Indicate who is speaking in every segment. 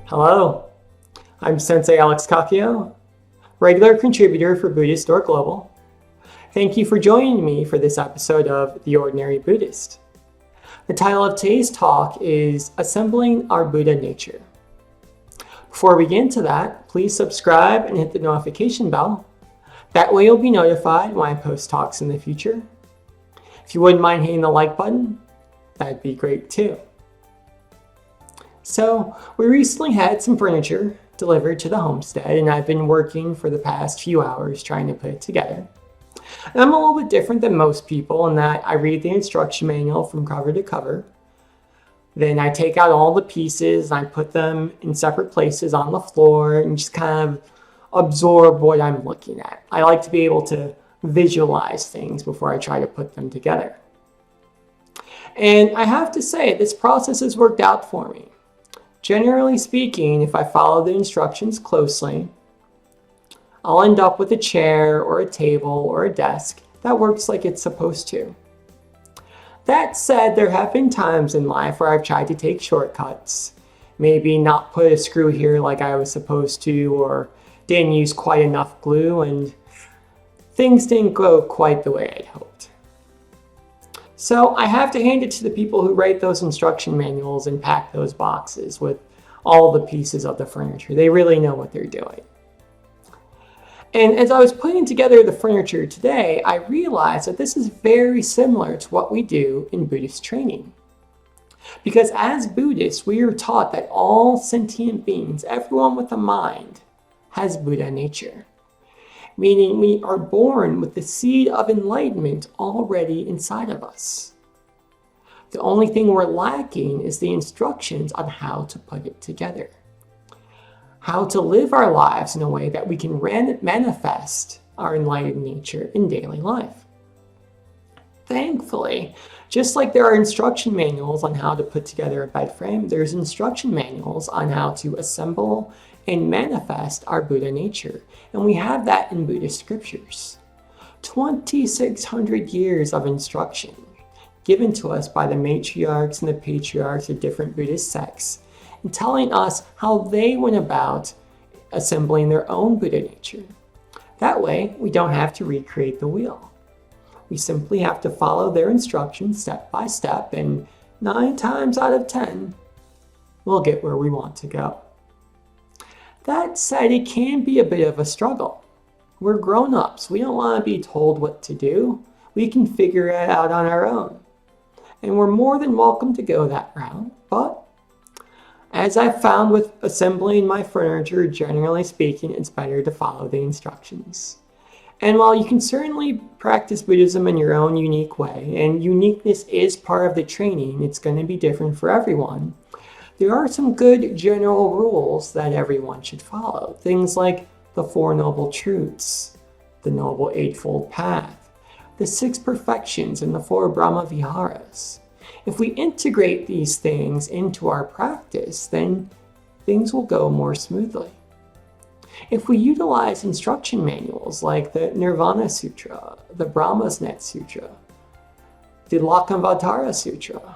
Speaker 1: Hello, I'm Sensei Alex Kakuyo, regular contributor for Buddhistdoor Global. Thank you for joining me for this episode of The Ordinary Buddhist. The title of today's talk is Assembling Our Buddha Nature. Before we get into that, please subscribe and hit the notification bell. That way you'll be notified when I post talks in the future. If you wouldn't mind hitting the like button, that'd be great too. So, we recently had some furniture delivered to the homestead, and I've been working for the past few hours trying to put it together. And I'm a little bit different than most people in that I read the instruction manual from cover to cover. Then I take out all the pieces and I put them in separate places on the floor and just kind of absorb what I'm looking at. I like to be able to visualize things before I try to put them together. And I have to say, this process has worked out for me. Generally speaking, if I follow the instructions closely, I'll end up with a chair or a table or a desk that works like it's supposed to. That said, there have been times in life where I've tried to take shortcuts, maybe not put a screw here like I was supposed to, or didn't use quite enough glue, and things didn't go quite the way I'd hoped. So I have to hand it to the people who write those instruction manuals and pack those boxes with all the pieces of the furniture. They really know what they're doing. And as I was putting together the furniture today, I realized that this is very similar to what we do in Buddhist training. Because as Buddhists, we are taught that all sentient beings, everyone with a mind, has Buddha nature. Meaning we are born with the seed of enlightenment already inside of us. The only thing we're lacking is the instructions on how to put it together. How to live our lives in a way that we can manifest our enlightened nature in daily life. Thankfully, just like there are instruction manuals on how to put together a bed frame, there's instruction manuals on how to assemble and manifest our Buddha nature. And we have that in Buddhist scriptures. 2,600 years of instruction given to us by the matriarchs and the patriarchs of different Buddhist sects, and telling us how they went about assembling their own Buddha nature. That way, we don't have to recreate the wheel. We simply have to follow their instructions step by step, and 9 times out of 10, we'll get where we want to go. That said, it can be a bit of a struggle. We're grown-ups. We don't want to be told what to do. We can figure it out on our own. And we're more than welcome to go that route. But as I've found with assembling my furniture, generally speaking, it's better to follow the instructions. And while you can certainly practice Buddhism in your own unique way, and uniqueness is part of the training, it's going to be different for everyone, there are some good general rules that everyone should follow. Things like the 4 Noble Truths, the Noble Eightfold Path, the 6 Perfections, and the 4 Brahma Viharas. If we integrate these things into our practice, then things will go more smoothly. If we utilize instruction manuals like the Nirvana Sutra, the Brahma's Net Sutra, the Lakavattara Sutra,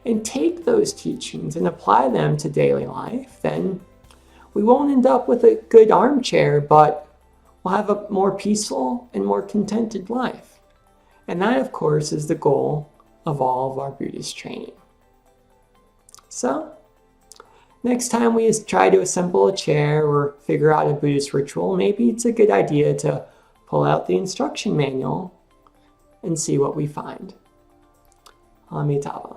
Speaker 1: and take those teachings and apply them to daily life, then we won't end up with a good armchair, but we'll have a more peaceful and more contented life. And that, of course, is the goal of all of our Buddhist training. So, next time we try to assemble a chair or figure out a Buddhist ritual, maybe it's a good idea to pull out the instruction manual and see what we find. Amitabha.